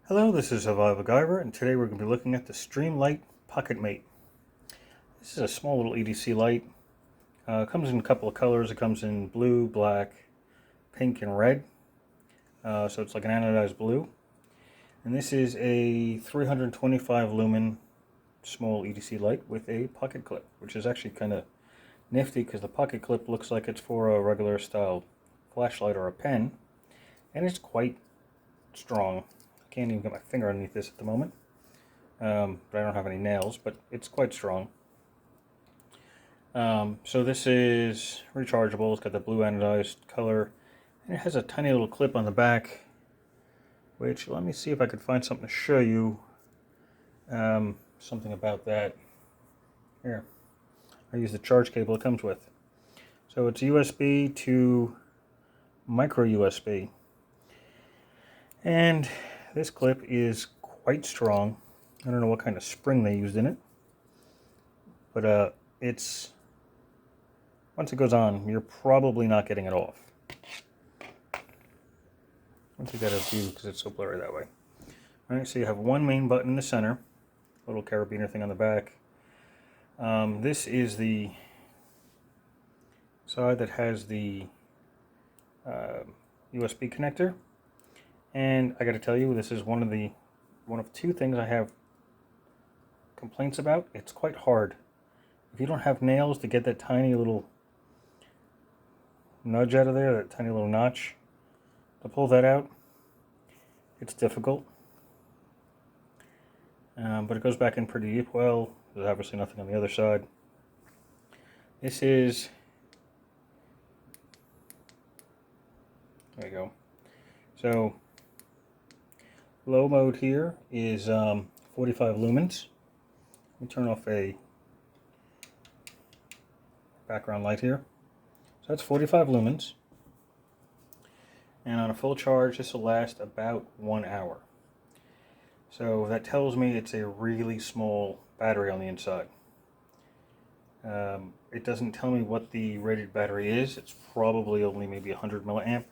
Hello, this is Survival-gyver, and today we're going to be looking at the Streamlight Pocket Mate. This is a small little EDC light. It comes in a couple of colors. It comes in blue, black, pink, and red. So it's like an anodized blue. And this is a 325 lumen small EDC light with a pocket clip, which is actually kind of nifty because the pocket clip looks like it's for a regular style flashlight or a pen, and it's quite strong. Can't even get my finger underneath this at the moment, but I don't have any nails, but it's quite strong. So this is rechargeable. It's got the blue anodized color, and it has a tiny little clip on the back, which, let me see if I could find something to show you, something about that. Here, I use the charge cable it comes with. So it's USB to micro USB, and this clip is quite strong. I don't know what kind of spring they used in it, but it's, once it goes on, you're probably not getting it off. Once you get a view, because it's so blurry that way. Alright, so you have one main button in the center, little carabiner thing on the back. This is the side that has the USB connector. And I got to tell you, this is one of two things I have complaints about. It's quite hard. If you don't have nails to get that tiny little nudge out of there, that tiny little notch, to pull that out, it's difficult. But it goes back in pretty deep well. There's obviously nothing on the other side. This is, there you go. So low mode here is 45 lumens. Let me turn off a background light here. So that's 45 lumens. And on a full charge, this will last about 1 hour. So that tells me it's a really small battery on the inside. It doesn't tell me what the rated battery is. It's probably only maybe 100 milliamp.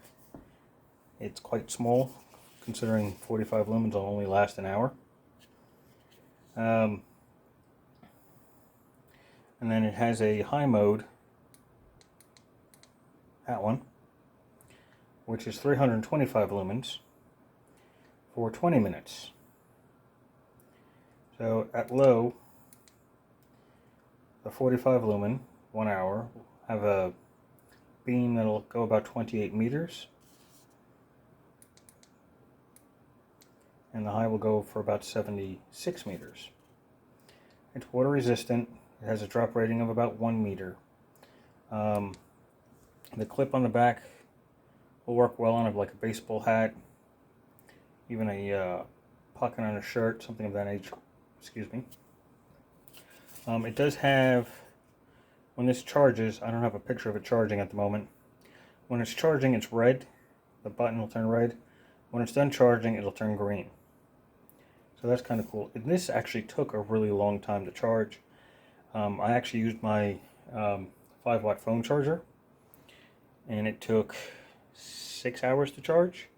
It's quite small, considering 45 lumens will only last an hour. And then it has a high mode, that one, which is 325 lumens for 20 minutes. So at low, the 45 lumen, 1 hour, have a beam that'll go about 28 meters. And the high will go for about 76 meters. It's water resistant. It has a drop rating of about 1 meter. The clip on the back will work well on like a baseball hat, even a pocket on a shirt, something of that age. Excuse me. It does have, when this charges, I don't have a picture of it charging at the moment. When it's charging, it's red. The button will turn red. When it's done charging, it'll turn green. So that's kind of cool. And this actually took a really long time to charge. I actually used my 5-watt phone charger, and it took 6 hours to charge.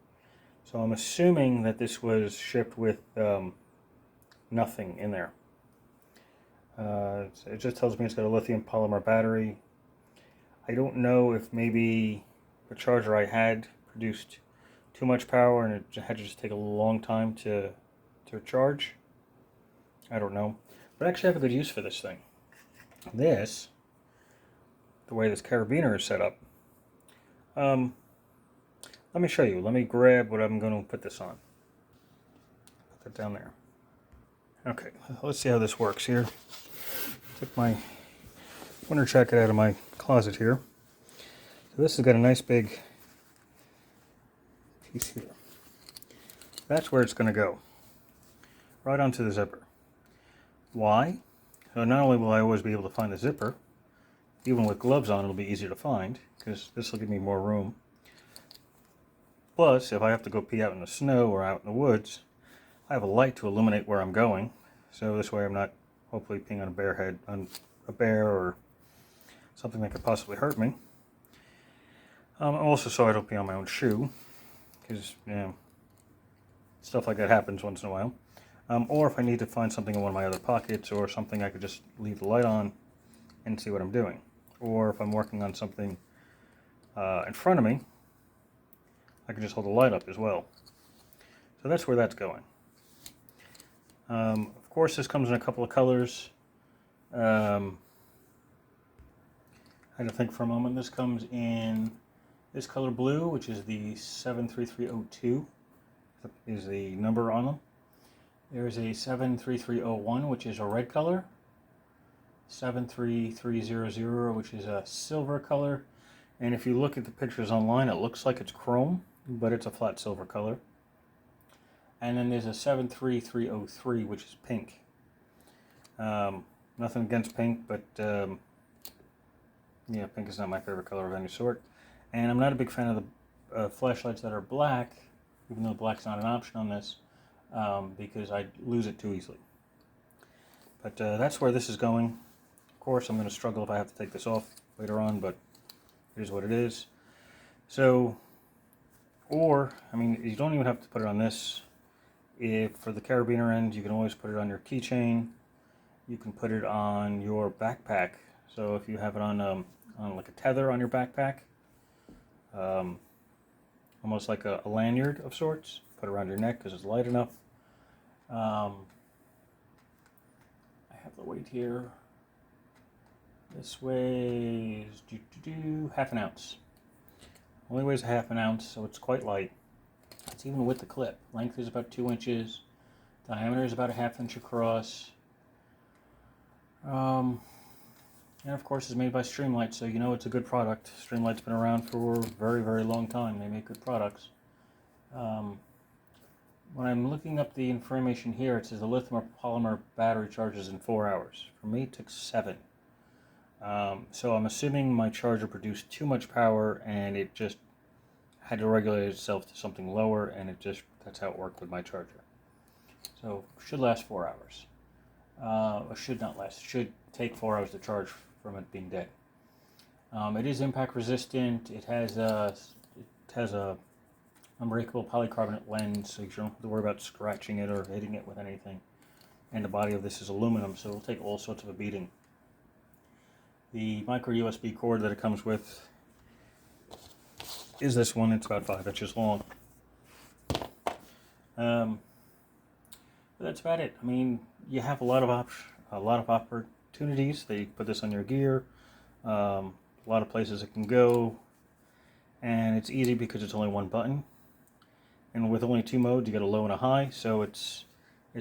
So I'm assuming that this was shipped with nothing in there. It just tells me it's got a lithium polymer battery. I don't know if maybe the charger I had produced too much power and it had to just take a long time to charge. I don't know. But I actually have a good use for this thing. This, the way this carabiner is set up, let me show you. Let me grab what I'm going to put this on. Put that down there. Okay, let's see how this works here. Took my winter jacket out of my closet here. So this has got a nice big piece here. That's where it's going to go. Right onto the zipper. Why? So not only will I always be able to find the zipper, even with gloves on it'll be easier to find, because this will give me more room. Plus, if I have to go pee out in the snow or out in the woods, I have a light to illuminate where I'm going, so this way I'm not hopefully peeing on a bear or something that could possibly hurt me. Also so I don't pee on my own shoe, because, you know, stuff like that happens once in a while. Or if I need to find something in one of my other pockets or something, I could just leave the light on and see what I'm doing. Or if I'm working on something in front of me, I can just hold the light up as well. So that's where that's going. Of course, this comes in a couple of colors. I had to think for a moment. This comes in this color blue, which is the 73302, is the number on them. There's a 73301, which is a red color. 73300, which is a silver color. And if you look at the pictures online, it looks like it's chrome, but it's a flat silver color. And then there's a 73303, which is pink. Nothing against pink, but yeah, pink is not my favorite color of any sort. And I'm not a big fan of the flashlights that are black, even though black's not an option on this, because I lose it too easily. But that's where this is going. Of course, I'm going to struggle if I have to take this off later on, but it is what it is. So, or, I mean, you don't even have to put it on this. If for the carabiner end, you can always put it on your keychain. You can put it on your backpack. So if you have it on like a tether on your backpack, almost like a lanyard of sorts, put it around your neck because it's light enough. I have the weight here. This weighs half an ounce. Only weighs half an ounce, so it's quite light. It's even with the clip. Length is about 2 inches. Diameter is about a ½ inch across. And of course it's made by Streamlight, so you know it's a good product. Streamlight's been around for a very, very long time. They make good products. When I'm looking up the information here, it says the lithium or polymer battery charges in 4 hours. For me, it took 7. So I'm assuming my charger produced too much power and it just had to regulate itself to something lower, and that's how it worked with my charger. So it should last 4 hours. Or should not last. It should take 4 hours to charge from it being dead. It is impact resistant. It has a unbreakable polycarbonate lens, so you don't have to worry about scratching it or hitting it with anything. And the body of this is aluminum, so it'll take all sorts of a beating. The micro USB cord that it comes with is this one. It's about 5 inches long. But that's about it. I mean, you have a lot of opportunities. They put this on your gear. A lot of places it can go, and it's easy because it's only one button. And with only 2 modes, you get a low and a high, so it's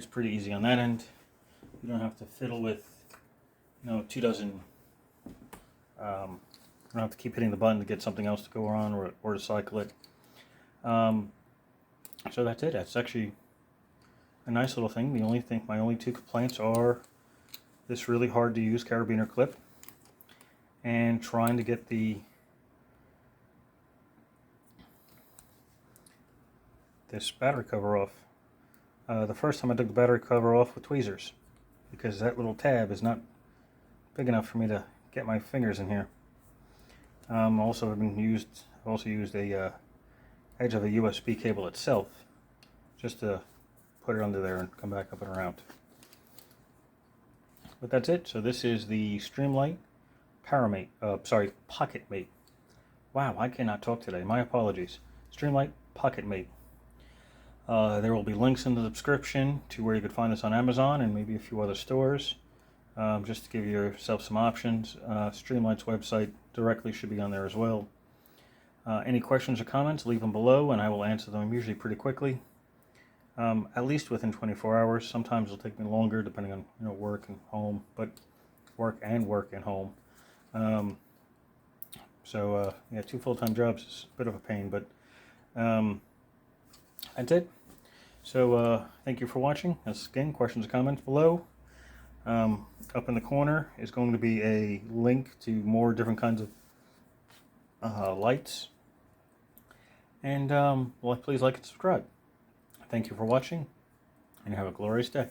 pretty easy on that end. You don't have to fiddle with 24. You don't have to keep hitting the button to get something else to go on or to cycle it. So that's it. That's actually a nice little thing. My only 2 complaints are this really hard to use carabiner clip and trying to get this battery cover off. The first time I took the battery cover off with tweezers, because that little tab is not big enough for me to get my fingers in here. I've also used a edge of a USB cable itself, just to put it under there and come back up and around. But that's it. So this is the Streamlight Pocket Mate. Wow, I cannot talk today. My apologies. Streamlight Pocket Mate. There will be links in the description to where you could find this on Amazon and maybe a few other stores. Just to give yourself some options. Streamlight's website directly should be on there as well. Any questions or comments, leave them below and I will answer them usually pretty quickly. At least within 24 hours. Sometimes it'll take me longer depending on work and home, but work and home. Yeah, 2 full-time jobs is a bit of a pain, but that's it. So thank you for watching. Again, questions or comments below. Up in the corner is going to be a link to more different kinds of lights. And please like and subscribe. Thank you for watching, and have a glorious day.